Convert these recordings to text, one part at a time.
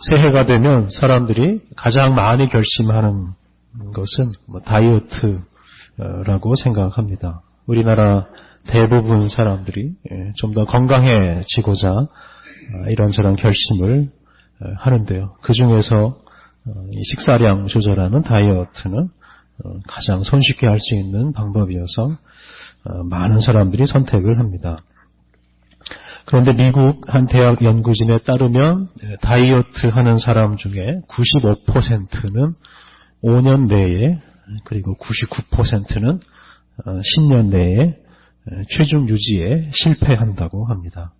새해가 되면 사람들이 가장 많이 결심하는 것은 다이어트라고 생각합니다. 우리나라 대부분 사람들이 좀 더 건강해지고자 이런저런 결심을 하는데요. 그 중에서 식사량 조절하는 다이어트는 가장 손쉽게 할 수 있는 방법이어서 많은 사람들이 선택을 합니다. 그런데 미국 한 대학 연구진에 따르면 다이어트 하는 사람 중에 95%는 5년 내에, 그리고 99%는 10년 내에 체중 유지에 실패한다고 합니다.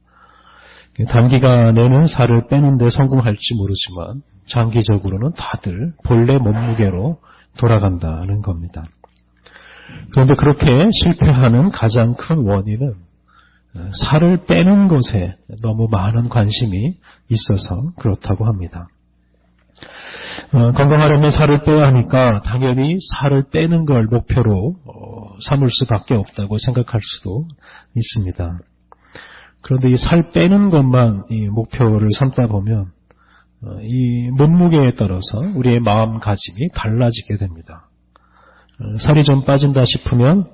단기간에는 살을 빼는 데 성공할지 모르지만 장기적으로는 다들 본래 몸무게로 돌아간다는 겁니다. 그런데 그렇게 실패하는 가장 큰 원인은 살을 빼는 것에 너무 많은 관심이 있어서 그렇다고 합니다. 건강하려면 살을 빼야 하니까 당연히 살을 빼는 걸 목표로 삼을 수밖에 없다고 생각할 수도 있습니다. 그런데 이 살 빼는 것만 이 목표를 삼다 보면 이 몸무게에 따라서 우리의 마음가짐이 달라지게 됩니다. 살이 좀 빠진다 싶으면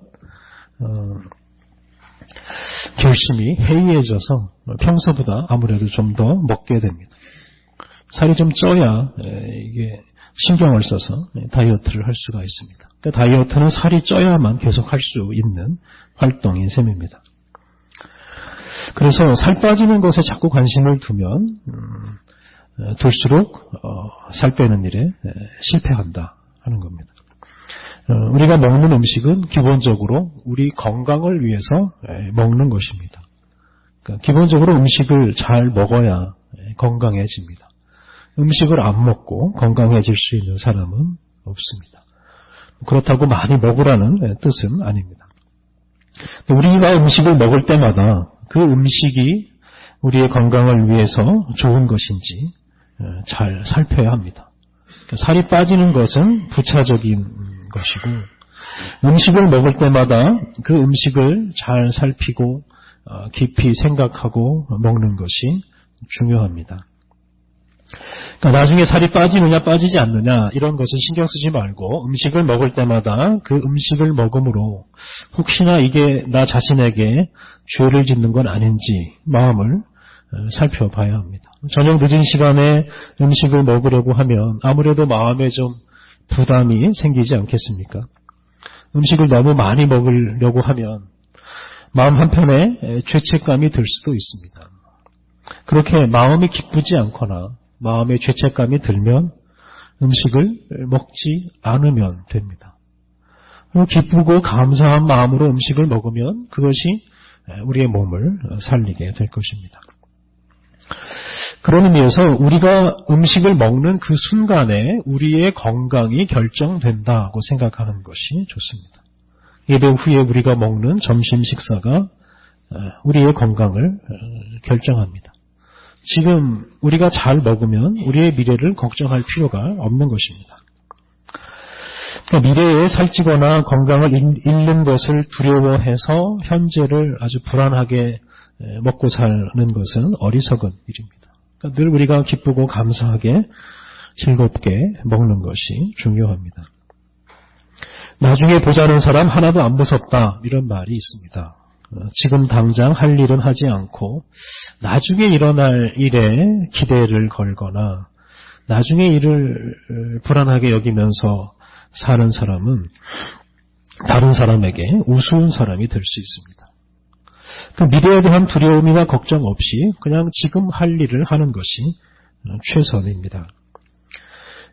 결심이 해이해져서 평소보다 아무래도 좀 더 먹게 됩니다. 살이 좀 쪄야 이게 신경을 써서 다이어트를 할 수가 있습니다. 그러니까 다이어트는 살이 쪄야만 계속 할 수 있는 활동인 셈입니다. 그래서 살 빠지는 것에 자꾸 관심을 두면 둘수록 살 빼는 일에 실패한다 하는 겁니다. 우리가 먹는 음식은 기본적으로 우리 건강을 위해서 먹는 것입니다. 그러니까 기본적으로 음식을 잘 먹어야 건강해집니다. 음식을 안 먹고 건강해질 수 있는 사람은 없습니다. 그렇다고 많이 먹으라는 뜻은 아닙니다. 우리가 음식을 먹을 때마다 그 음식이 우리의 건강을 위해서 좋은 것인지 잘 살펴야 합니다. 살이 빠지는 것은 부차적인 것이고, 음식을 먹을 때마다 그 음식을 잘 살피고 깊이 생각하고 먹는 것이 중요합니다. 그러니까 나중에 살이 빠지느냐 빠지지 않느냐 이런 것은 신경 쓰지 말고 음식을 먹을 때마다 그 음식을 먹음으로 혹시나 이게 나 자신에게 죄를 짓는 건 아닌지 마음을 살펴봐야 합니다. 저녁 늦은 시간에 음식을 먹으려고 하면 아무래도 마음에 좀 부담이 생기지 않겠습니까? 음식을 너무 많이 먹으려고 하면 마음 한편에 죄책감이 들 수도 있습니다. 그렇게 마음이 기쁘지 않거나 마음에 죄책감이 들면 음식을 먹지 않으면 됩니다. 그리고 기쁘고 감사한 마음으로 음식을 먹으면 그것이 우리의 몸을 살리게 될 것입니다. 그런 의미에서 우리가 음식을 먹는 그 순간에 우리의 건강이 결정된다고 생각하는 것이 좋습니다. 예배 후에 우리가 먹는 점심 식사가 우리의 건강을 결정합니다. 지금 우리가 잘 먹으면 우리의 미래를 걱정할 필요가 없는 것입니다. 그러니까 미래에 살찌거나 건강을 잃는 것을 두려워해서 현재를 아주 불안하게 먹고 사는 것은 어리석은 일입니다. 그러니까 늘 우리가 기쁘고 감사하게 즐겁게 먹는 것이 중요합니다. 나중에 보자는 사람 하나도 안 무섭다 이런 말이 있습니다. 지금 당장 할 일은 하지 않고 나중에 일어날 일에 기대를 걸거나 나중에 일을 불안하게 여기면서 사는 사람은 다른 사람에게 우스운 사람이 될 수 있습니다. 그 미래에 대한 두려움이나 걱정 없이 그냥 지금 할 일을 하는 것이 최선입니다.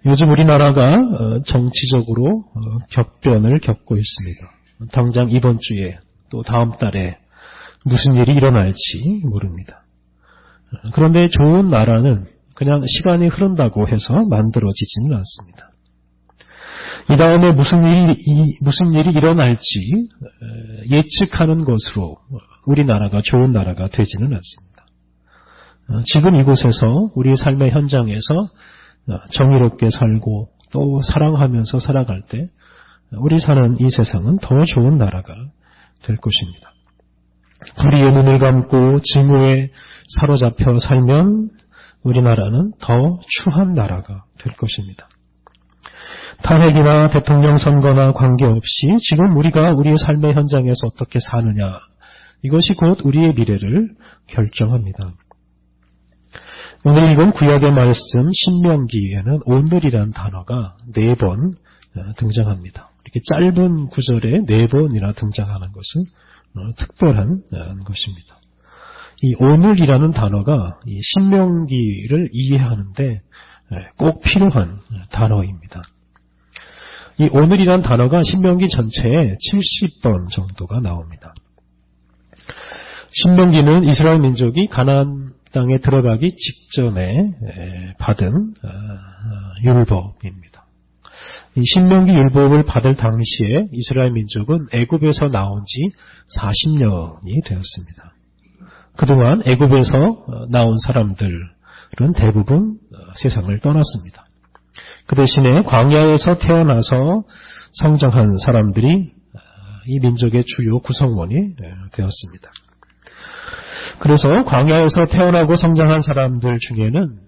요즘 우리나라가 정치적으로 격변을 겪고 있습니다. 당장 이번 주에 또 다음 달에 무슨 일이 일어날지 모릅니다. 그런데 좋은 나라는 그냥 시간이 흐른다고 해서 만들어지지는 않습니다. 이 다음에 무슨 일이 일어날지 예측하는 것으로 우리나라가 좋은 나라가 되지는 않습니다. 지금 이곳에서 우리 삶의 현장에서 정의롭게 살고 또 사랑하면서 살아갈 때 우리 사는 이 세상은 더 좋은 나라가 될 것입니다. 불의의 눈을 감고 증오에 사로잡혀 살면 우리나라는 더 추한 나라가 될 것입니다. 탄핵이나 대통령 선거나 관계없이 지금 우리가 우리의 삶의 현장에서 어떻게 사느냐, 이것이 곧 우리의 미래를 결정합니다. 오늘 읽은 구약의 말씀 신명기에는 오늘이란 단어가 4번 등장합니다. 이렇게 짧은 구절에 4번이나 등장하는 것은 특별한 것입니다. 이 오늘이라는 단어가 이 신명기를 이해하는데 꼭 필요한 단어입니다. 이 오늘이란 단어가 신명기 전체에 70번 정도가 나옵니다. 신명기는 이스라엘 민족이 가나안 땅에 들어가기 직전에 받은 율법입니다. 이 신명기 율법을 받을 당시에 이스라엘 민족은 애굽에서 나온 지 40년이 되었습니다. 그동안 애굽에서 나온 사람들은 대부분 세상을 떠났습니다. 그 대신에 광야에서 태어나서 성장한 사람들이 이 민족의 주요 구성원이 되었습니다. 그래서 광야에서 태어나고 성장한 사람들 중에는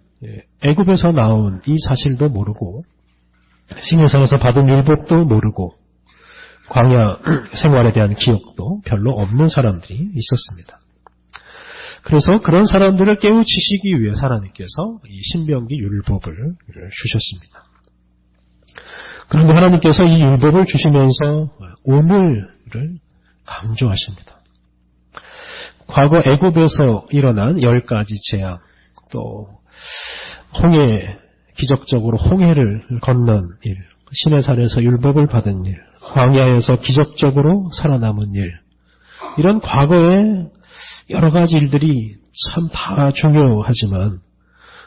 애굽에서 나온 이 사실도 모르고 시내산에서 받은 율법도 모르고 광야 생활에 대한 기억도 별로 없는 사람들이 있었습니다. 그래서 그런 사람들을 깨우치시기 위해서 하나님께서 이 신명기 율법을 주셨습니다. 그런데 하나님께서 이 율법을 주시면서 오늘을 강조하십니다. 과거 애굽에서 일어난 10가지 재앙, 또 기적적으로 홍해를 건넌 일, 시내산에서 율법을 받은 일, 광야에서 기적적으로 살아남은 일, 이런 과거의 여러 가지 일들이 참 다 중요하지만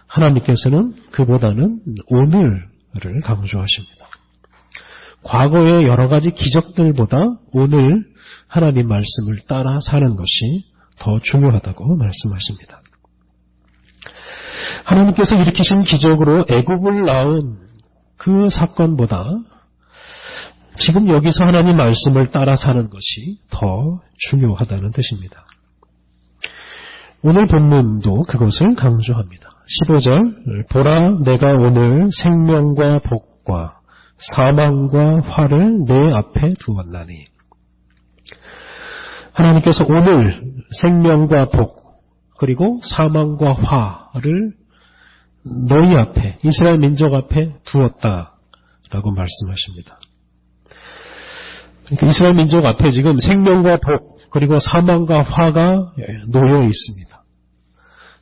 하나님께서는 그보다는 오늘을 강조하십니다. 과거의 여러 가지 기적들보다 오늘 하나님 말씀을 따라 사는 것이 더 중요하다고 말씀하십니다. 하나님께서 일으키신 기적으로 애굽을 낳은 그 사건보다 지금 여기서 하나님 말씀을 따라 사는 것이 더 중요하다는 뜻입니다. 오늘 본문도 그것을 강조합니다. 15절, 보라 내가 오늘 생명과 복과 사망과 화를 내 앞에 두었나니. 하나님께서 오늘 생명과 복 그리고 사망과 화를 너희 앞에, 이스라엘 민족 앞에 두었다라고 말씀하십니다. 그러니까 이스라엘 민족 앞에 지금 생명과 복 그리고 사망과 화가 놓여 있습니다.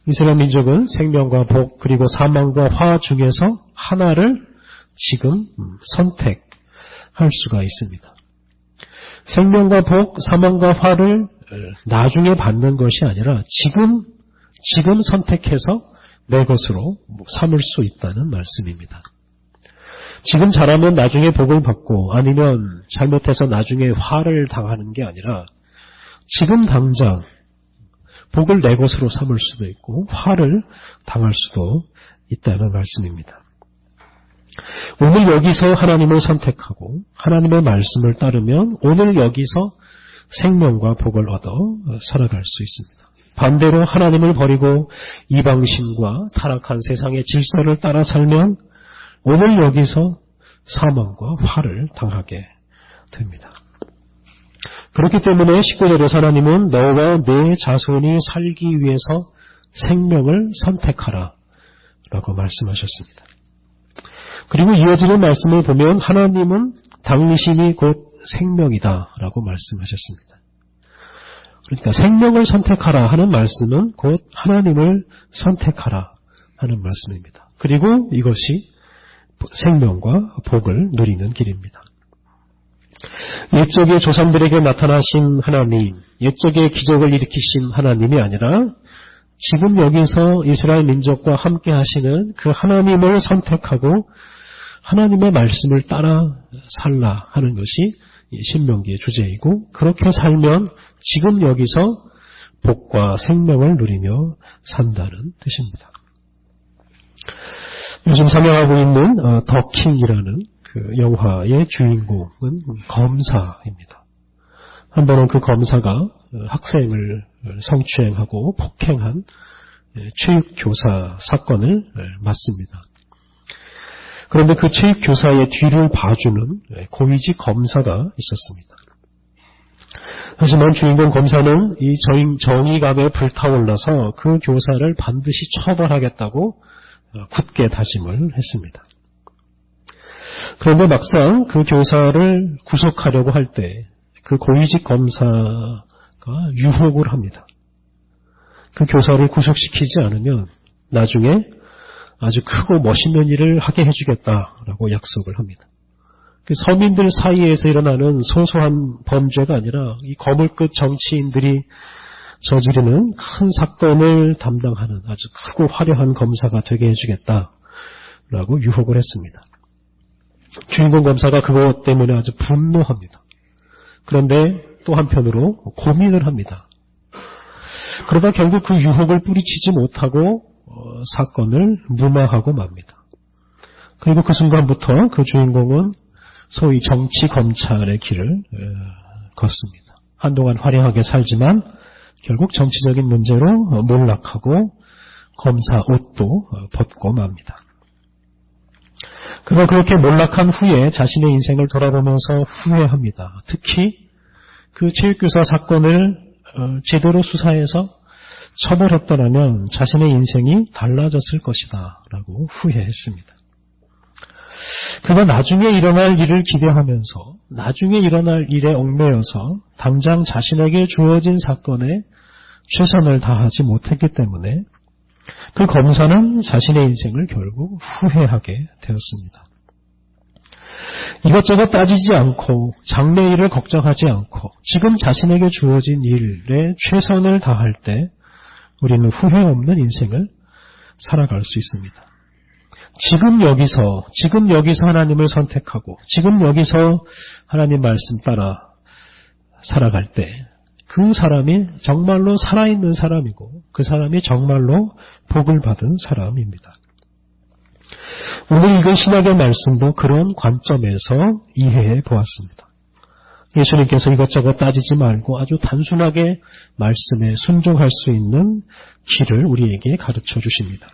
이스라엘 민족은 생명과 복 그리고 사망과 화 중에서 하나를 지금 선택할 수가 있습니다. 생명과 복, 사망과 화를 나중에 받는 것이 아니라 지금 선택해서 내 것으로 삼을 수 있다는 말씀입니다. 지금 잘하면 나중에 복을 받고 아니면 잘못해서 나중에 화를 당하는 게 아니라 지금 당장 복을 내 것으로 삼을 수도 있고 화를 당할 수도 있다는 말씀입니다. 오늘 여기서 하나님을 선택하고 하나님의 말씀을 따르면 오늘 여기서 생명과 복을 얻어 살아갈 수 있습니다. 반대로 하나님을 버리고 이방신과 타락한 세상의 질서를 따라 살면 오늘 여기서 사망과 화를 당하게 됩니다. 그렇기 때문에 19절에서 하나님은 너와 내 자손이 살기 위해서 생명을 선택하라 라고 말씀하셨습니다. 그리고 이어지는 말씀을 보면 하나님은 당신이 곧 생명이다 라고 말씀하셨습니다. 그러니까 생명을 선택하라 하는 말씀은 곧 하나님을 선택하라 하는 말씀입니다. 그리고 이것이 생명과 복을 누리는 길입니다. 옛적의 조상들에게 나타나신 하나님, 옛적의 기적을 일으키신 하나님이 아니라 지금 여기서 이스라엘 민족과 함께 하시는 그 하나님을 선택하고 하나님의 말씀을 따라 살라 하는 것이 신명기의 주제이고 그렇게 살면 지금 여기서 복과 생명을 누리며 산다는 뜻입니다. 요즘 상영하고 있는 더 킹이라는 그 영화의 주인공은 검사입니다. 한 번은 그 검사가 학생을 성추행하고 폭행한 체육교사 사건을 맡습니다. 그런데 그 체육교사의 뒤를 봐주는 고위직 검사가 있었습니다. 하지만 주인공 검사는 이 정의감에 불타올라서 그 교사를 반드시 처벌하겠다고 굳게 다짐을 했습니다. 그런데 막상 그 교사를 구속하려고 할 때 그 고위직 검사가 유혹을 합니다. 그 교사를 구속시키지 않으면 나중에 아주 크고 멋있는 일을 하게 해주겠다라고 약속을 합니다. 그 서민들 사이에서 일어나는 소소한 범죄가 아니라 이 거물급 정치인들이 저지르는 큰 사건을 담당하는 아주 크고 화려한 검사가 되게 해주겠다라고 유혹을 했습니다. 주인공 검사가 그것 때문에 아주 분노합니다. 그런데 또 한편으로 고민을 합니다. 그러다 결국 그 유혹을 뿌리치지 못하고 사건을 무마하고 맙니다. 그리고 그 순간부터 그 주인공은 소위 정치 검찰의 길을 걷습니다. 한동안 화려하게 살지만 결국 정치적인 문제로 몰락하고 검사 옷도 벗고 맙니다. 그가 그렇게 몰락한 후에 자신의 인생을 돌아보면서 후회합니다. 특히 그 체육교사 사건을 제대로 수사해서 처벌했더라면 자신의 인생이 달라졌을 것이다 라고 후회했습니다. 그가 나중에 일어날 일을 기대하면서 나중에 일어날 일에 얽매여서 당장 자신에게 주어진 사건에 최선을 다하지 못했기 때문에 그 검사는 자신의 인생을 결국 후회하게 되었습니다. 이것저것 따지지 않고 장래일을 걱정하지 않고 지금 자신에게 주어진 일에 최선을 다할 때 우리는 후회 없는 인생을 살아갈 수 있습니다. 지금 여기서 하나님을 선택하고 지금 여기서 하나님 말씀 따라 살아갈 때 그 사람이 정말로 살아있는 사람이고 그 사람이 정말로 복을 받은 사람입니다. 오늘 읽은 신약의 말씀도 그런 관점에서 이해해 보았습니다. 예수님께서 이것저것 따지지 말고 아주 단순하게 말씀에 순종할 수 있는 길을 우리에게 가르쳐 주십니다.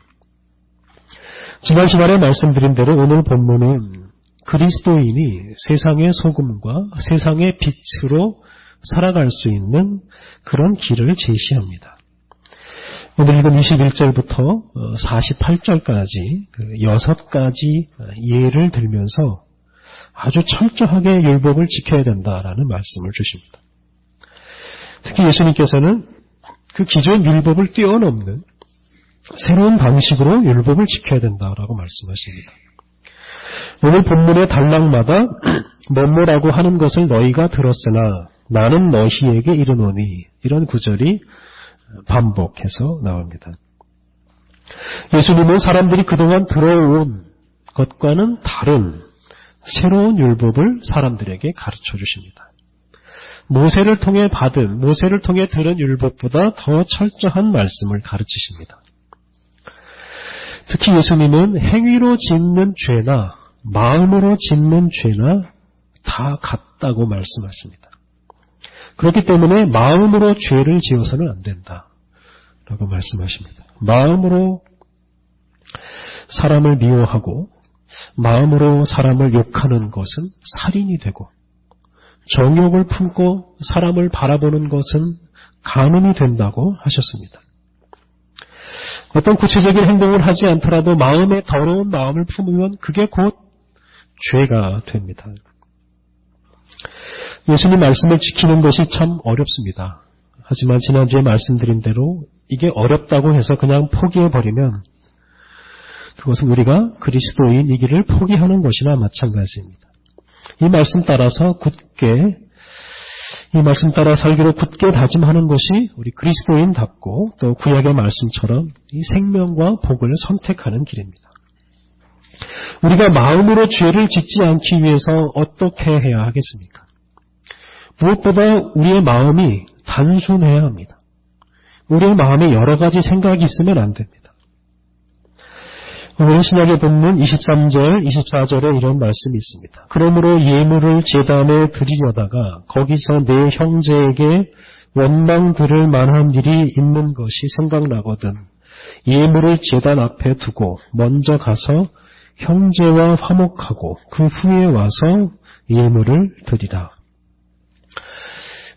지난 시간에 말씀드린 대로 오늘 본문은 그리스도인이 세상의 소금과 세상의 빛으로 살아갈 수 있는 그런 길을 제시합니다. 오늘 읽은 21절부터 48절까지 6가지 예를 들면서 아주 철저하게 율법을 지켜야 된다라는 말씀을 주십니다. 특히 예수님께서는 그 기존 율법을 뛰어넘는 새로운 방식으로 율법을 지켜야 된다라고 말씀하십니다. 오늘 본문의 단락마다 뭐뭐라고 하는 것을 너희가 들었으나 나는 너희에게 이르노니 이런 구절이 반복해서 나옵니다. 예수님은 사람들이 그동안 들어온 것과는 다른 새로운 율법을 사람들에게 가르쳐 주십니다. 모세를 통해 들은 율법보다 더 철저한 말씀을 가르치십니다. 특히 예수님은 행위로 짓는 죄나 마음으로 짓는 죄나 다 같다고 말씀하십니다. 그렇기 때문에 마음으로 죄를 지어서는 안 된다라고 말씀하십니다. 마음으로 사람을 미워하고 마음으로 사람을 욕하는 것은 살인이 되고 정욕을 품고 사람을 바라보는 것은 간음이 된다고 하셨습니다. 어떤 구체적인 행동을 하지 않더라도 마음에 더러운 마음을 품으면 그게 곧 죄가 됩니다. 예수님 말씀을 지키는 것이 참 어렵습니다. 하지만 지난주에 말씀드린 대로 이게 어렵다고 해서 그냥 포기해버리면 그것은 우리가 그리스도인이기를 포기하는 것이나 마찬가지입니다. 이 말씀 따라 살기로 굳게 다짐하는 것이 우리 그리스도인답고 또 구약의 말씀처럼 이 생명과 복을 선택하는 길입니다. 우리가 마음으로 죄를 짓지 않기 위해서 어떻게 해야 하겠습니까? 무엇보다 우리의 마음이 단순해야 합니다. 우리의 마음에 여러 가지 생각이 있으면 안 됩니다. 오늘 신약의 본문 23절, 24절에 이런 말씀이 있습니다. 그러므로 예물을 제단에 드리려다가 거기서 내 형제에게 원망 들을 만한 일이 있는 것이 생각나거든 예물을 제단 앞에 두고 먼저 가서 형제와 화목하고 그 후에 와서 예물을 드리라.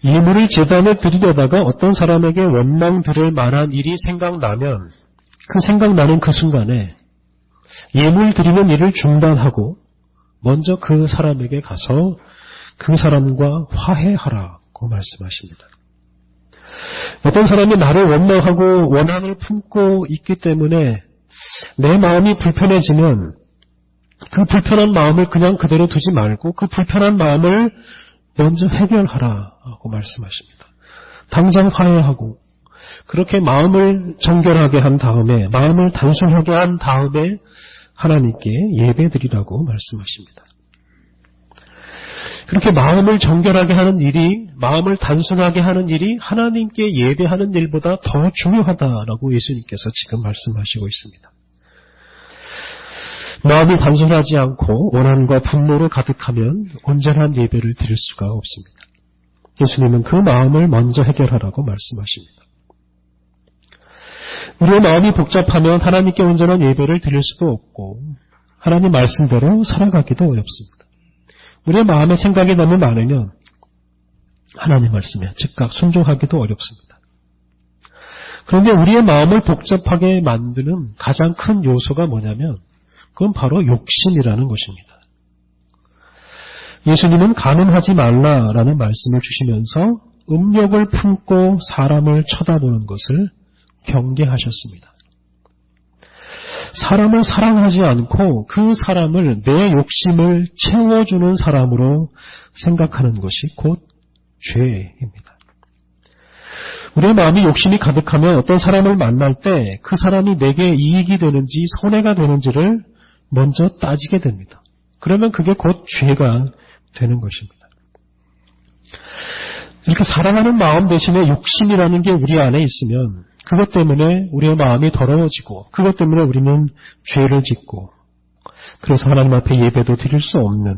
예물을 제단에 드리려다가 어떤 사람에게 원망 들을 만한 일이 생각나면 그 생각나는 그 순간에 예물 드리는 일을 중단하고 먼저 그 사람에게 가서 그 사람과 화해하라고 말씀하십니다. 어떤 사람이 나를 원망하고 원한을 품고 있기 때문에 내 마음이 불편해지면 그 불편한 마음을 그냥 그대로 두지 말고 그 불편한 마음을 먼저 해결하라고 말씀하십니다. 당장 화해하고 그렇게 마음을 정결하게 한 다음에 마음을 단순하게 한 다음에 하나님께 예배드리라고 말씀하십니다. 그렇게 마음을 정결하게 하는 일이 마음을 단순하게 하는 일이 하나님께 예배하는 일보다 더 중요하다라고 예수님께서 지금 말씀하시고 있습니다. 마음이 단순하지 않고 원한과 분노로 가득하면 온전한 예배를 드릴 수가 없습니다. 예수님은 그 마음을 먼저 해결하라고 말씀하십니다. 우리의 마음이 복잡하면 하나님께 온전한 예배를 드릴 수도 없고 하나님 말씀대로 살아가기도 어렵습니다. 우리의 마음의 생각이 너무 많으면 하나님 말씀에 즉각 순종하기도 어렵습니다. 그런데 우리의 마음을 복잡하게 만드는 가장 큰 요소가 뭐냐면 그건 바로 욕심이라는 것입니다. 예수님은 간음하지 말라라는 말씀을 주시면서 음욕을 품고 사람을 쳐다보는 것을 경계하셨습니다. 사람을 사랑하지 않고 그 사람을 내 욕심을 채워주는 사람으로 생각하는 것이 곧 죄입니다. 우리의 마음이 욕심이 가득하면 어떤 사람을 만날 때 그 사람이 내게 이익이 되는지 손해가 되는지를 먼저 따지게 됩니다. 그러면 그게 곧 죄가 되는 것입니다. 이렇게 사랑하는 마음 대신에 욕심이라는 게 우리 안에 있으면 그것 때문에 우리의 마음이 더러워지고 그것 때문에 우리는 죄를 짓고 그래서 하나님 앞에 예배도 드릴 수 없는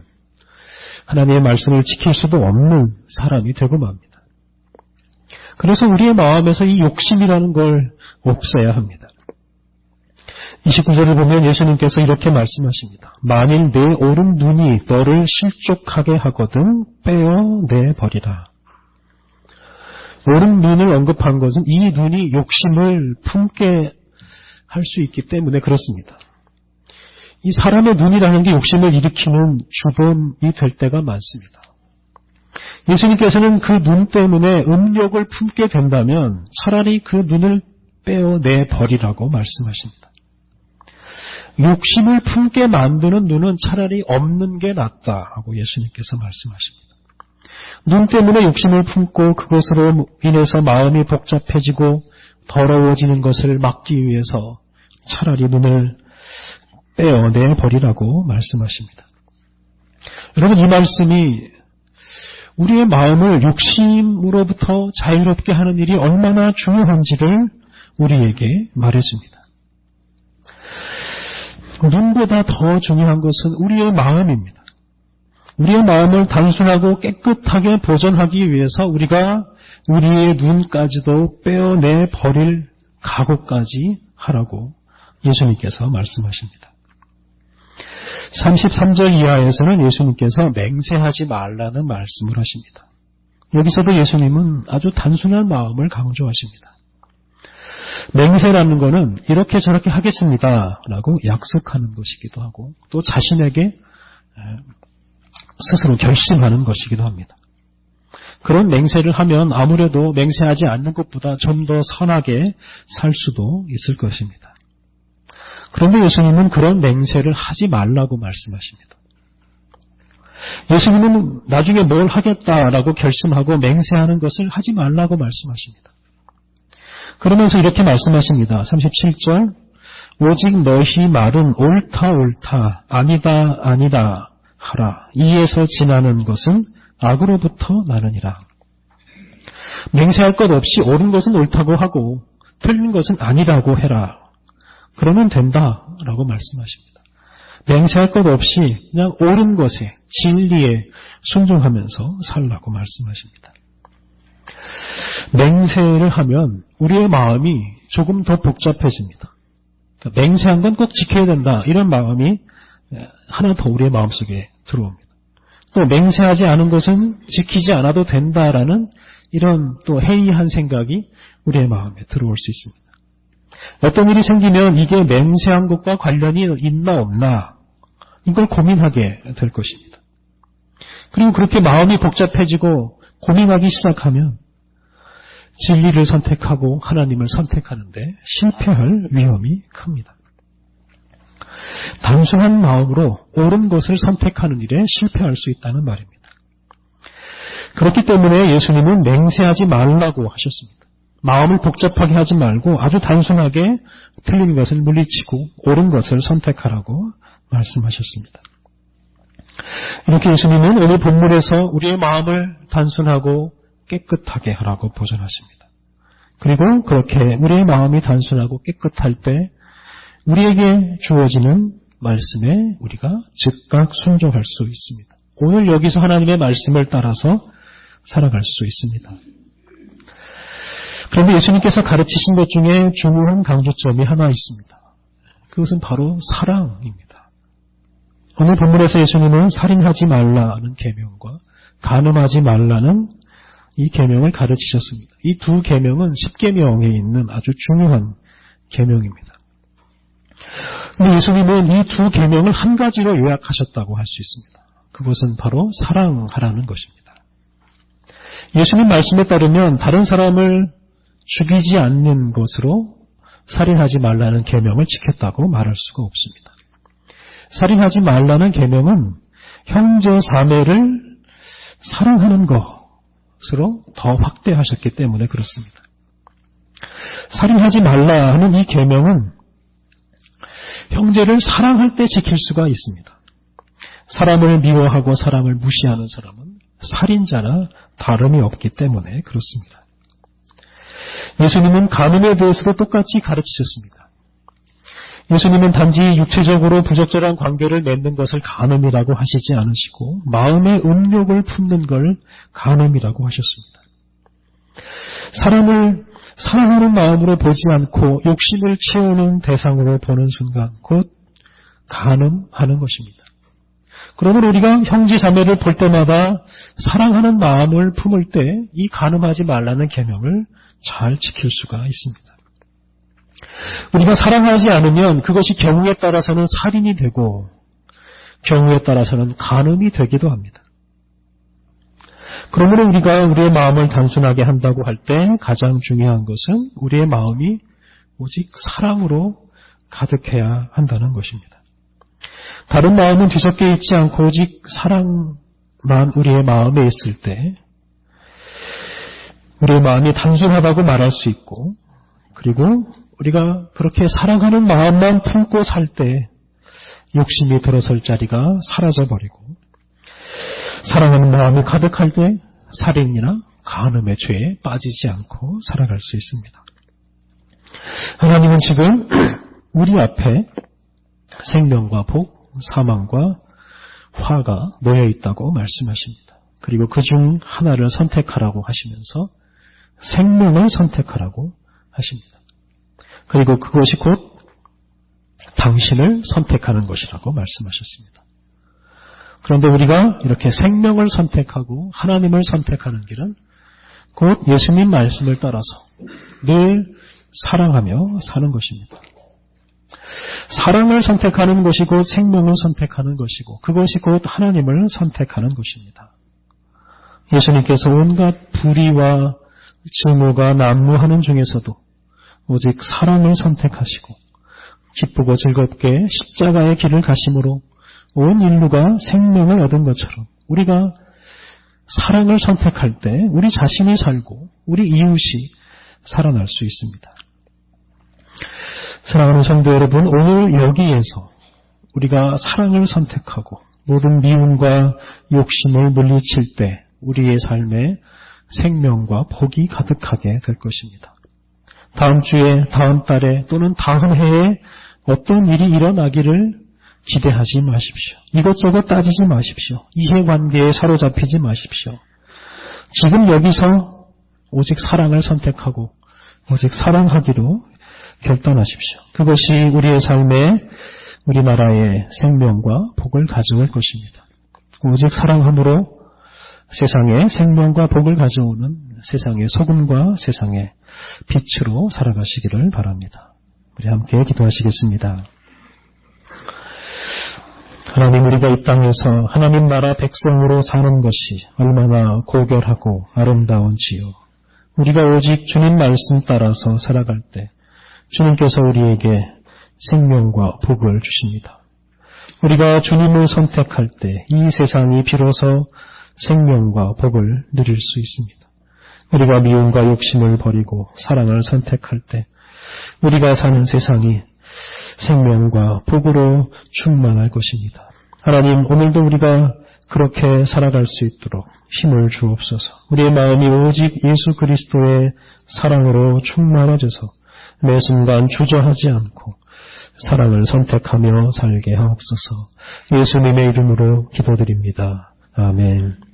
하나님의 말씀을 지킬 수도 없는 사람이 되고 맙니다. 그래서 우리의 마음에서 이 욕심이라는 걸 없애야 합니다. 29절을 보면 예수님께서 이렇게 말씀하십니다. 만일 내 오른 눈이 너를 실족하게 하거든 빼어내버리라. 오른 눈을 언급한 것은 이 눈이 욕심을 품게 할 수 있기 때문에 그렇습니다. 이 사람의 눈이라는 게 욕심을 일으키는 주범이 될 때가 많습니다. 예수님께서는 그 눈 때문에 음욕을 품게 된다면 차라리 그 눈을 빼어내버리라고 말씀하십니다. 욕심을 품게 만드는 눈은 차라리 없는 게 낫다고 예수님께서 말씀하십니다. 눈 때문에 욕심을 품고 그것으로 인해서 마음이 복잡해지고 더러워지는 것을 막기 위해서 차라리 눈을 빼어내버리라고 말씀하십니다. 여러분, 이 말씀이 우리의 마음을 욕심으로부터 자유롭게 하는 일이 얼마나 중요한지를 우리에게 말해줍니다. 눈보다 더 중요한 것은 우리의 마음입니다. 우리의 마음을 단순하고 깨끗하게 보존하기 위해서 우리가 우리의 눈까지도 빼어내 버릴 각오까지 하라고 예수님께서 말씀하십니다. 33절 이하에서는 예수님께서 맹세하지 말라는 말씀을 하십니다. 여기서도 예수님은 아주 단순한 마음을 강조하십니다. 맹세라는 것은 이렇게 저렇게 하겠습니다 라고 약속하는 것이기도 하고 또 자신에게 스스로 결심하는 것이기도 합니다. 그런 맹세를 하면 아무래도 맹세하지 않는 것보다 좀 더 선하게 살 수도 있을 것입니다. 그런데 예수님은 그런 맹세를 하지 말라고 말씀하십니다. 예수님은 나중에 뭘 하겠다라고 결심하고 맹세하는 것을 하지 말라고 말씀하십니다. 그러면서 이렇게 말씀하십니다. 37절 오직 너희 말은 옳다 옳다 아니다 아니다 하라. 이에서 지나는 것은 악으로부터 나느니라. 맹세할 것 없이 옳은 것은 옳다고 하고 틀린 것은 아니라고 해라. 그러면 된다라고 말씀하십니다. 맹세할 것 없이 그냥 옳은 것에 진리에 순종하면서 살라고 말씀하십니다. 맹세를 하면 우리의 마음이 조금 더 복잡해집니다. 그러니까 맹세한 건 꼭 지켜야 된다. 이런 마음이 하나 더 우리의 마음속에 들어옵니다. 또 맹세하지 않은 것은 지키지 않아도 된다라는 이런 또 해이한 생각이 우리의 마음에 들어올 수 있습니다. 어떤 일이 생기면 이게 맹세한 것과 관련이 있나 없나 이걸 고민하게 될 것입니다. 그리고 그렇게 마음이 복잡해지고 고민하기 시작하면 진리를 선택하고 하나님을 선택하는데 실패할 위험이 큽니다. 단순한 마음으로 옳은 것을 선택하는 일에 실패할 수 있다는 말입니다. 그렇기 때문에 예수님은 맹세하지 말라고 하셨습니다. 마음을 복잡하게 하지 말고 아주 단순하게 틀린 것을 물리치고 옳은 것을 선택하라고 말씀하셨습니다. 이렇게 예수님은 오늘 본문에서 우리의 마음을 단순하고 깨끗하게 하라고 보존하십니다. 그리고 그렇게 우리의 마음이 단순하고 깨끗할 때 우리에게 주어지는 말씀에 우리가 즉각 순종할 수 있습니다. 오늘 여기서 하나님의 말씀을 따라서 살아갈 수 있습니다. 그런데 예수님께서 가르치신 것 중에 중요한 강조점이 하나 있습니다. 그것은 바로 사랑입니다. 오늘 본문에서 예수님은 살인하지 말라는 계명과 간음하지 말라는 이 계명을 가르치셨습니다. 이 두 계명은 십계명에 있는 아주 중요한 계명입니다. 근데 예수님은 이 두 계명을 한 가지로 요약하셨다고 할 수 있습니다. 그것은 바로 사랑하라는 것입니다. 예수님 말씀에 따르면 다른 사람을 죽이지 않는 것으로 살인하지 말라는 계명을 지켰다고 말할 수가 없습니다. 살인하지 말라는 계명은 형제 자매를 사랑하는 것으로 더 확대하셨기 때문에 그렇습니다. 살인하지 말라 하는 이 계명은 형제를 사랑할 때 지킬 수가 있습니다. 사람을 미워하고 사람을 무시하는 사람은 살인자나 다름이 없기 때문에 그렇습니다. 예수님은 간음에 대해서도 똑같이 가르치셨습니다. 예수님은 단지 육체적으로 부적절한 관계를 맺는 것을 간음이라고 하시지 않으시고 마음의 음욕을 품는 걸 간음이라고 하셨습니다. 사람을 사랑하는 마음으로 보지 않고 욕심을 채우는 대상으로 보는 순간 곧 간음하는 것입니다. 그러면 우리가 형제 자매를 볼 때마다 사랑하는 마음을 품을 때 이 간음하지 말라는 계명을 잘 지킬 수가 있습니다. 우리가 사랑하지 않으면 그것이 경우에 따라서는 살인이 되고 경우에 따라서는 간음이 되기도 합니다. 그러므로 우리가 우리의 마음을 단순하게 한다고 할 때 가장 중요한 것은 우리의 마음이 오직 사랑으로 가득해야 한다는 것입니다. 다른 마음은 뒤섞여 있지 않고 오직 사랑만 우리의 마음에 있을 때 우리의 마음이 단순하다고 말할 수 있고 그리고 우리가 그렇게 사랑하는 마음만 품고 살 때 욕심이 들어설 자리가 사라져버리고 사랑하는 마음이 가득할 때 살인이나 간음의 죄에 빠지지 않고 살아갈 수 있습니다. 하나님은 지금 우리 앞에 생명과 복, 사망과 화가 놓여 있다고 말씀하십니다. 그리고 그중 하나를 선택하라고 하시면서 생명을 선택하라고 하십니다. 그리고 그것이 곧 당신을 선택하는 것이라고 말씀하셨습니다. 그런데 우리가 이렇게 생명을 선택하고 하나님을 선택하는 길은 곧 예수님 말씀을 따라서 늘 사랑하며 사는 것입니다. 사랑을 선택하는 것이 곧 생명을 선택하는 것이고 그것이 곧 하나님을 선택하는 것입니다. 예수님께서 온갖 불의와 증오가 난무하는 중에서도 오직 사랑을 선택하시고 기쁘고 즐겁게 십자가의 길을 가심으로 온 인류가 생명을 얻은 것처럼 우리가 사랑을 선택할 때 우리 자신이 살고 우리 이웃이 살아날 수 있습니다. 사랑하는 성도 여러분, 오늘 여기에서 우리가 사랑을 선택하고 모든 미움과 욕심을 물리칠 때 우리의 삶에 생명과 복이 가득하게 될 것입니다. 다음 주에, 다음 달에 또는 다음 해에 어떤 일이 일어나기를 기대하지 마십시오. 이것저것 따지지 마십시오. 이해관계에 사로잡히지 마십시오. 지금 여기서 오직 사랑을 선택하고 오직 사랑하기로 결단하십시오. 그것이 우리의 삶에 우리나라의 생명과 복을 가져올 것입니다. 오직 사랑함으로 세상에 생명과 복을 가져오는 세상의 소금과 세상의 빛으로 살아가시기를 바랍니다. 우리 함께 기도하시겠습니다. 하나님, 우리가 이 땅에서 하나님 나라 백성으로 사는 것이 얼마나 고결하고 아름다운지요. 우리가 오직 주님 말씀 따라서 살아갈 때 주님께서 우리에게 생명과 복을 주십니다. 우리가 주님을 선택할 때 이 세상이 비로소 생명과 복을 누릴 수 있습니다. 우리가 미움과 욕심을 버리고 사랑을 선택할 때 우리가 사는 세상이 생명과 복으로 충만할 것입니다. 하나님, 오늘도 우리가 그렇게 살아갈 수 있도록 힘을 주옵소서. 우리의 마음이 오직 예수 그리스도의 사랑으로 충만해져서 매 순간 주저하지 않고 사랑을 선택하며 살게 하옵소서. 예수님의 이름으로 기도드립니다. 아멘.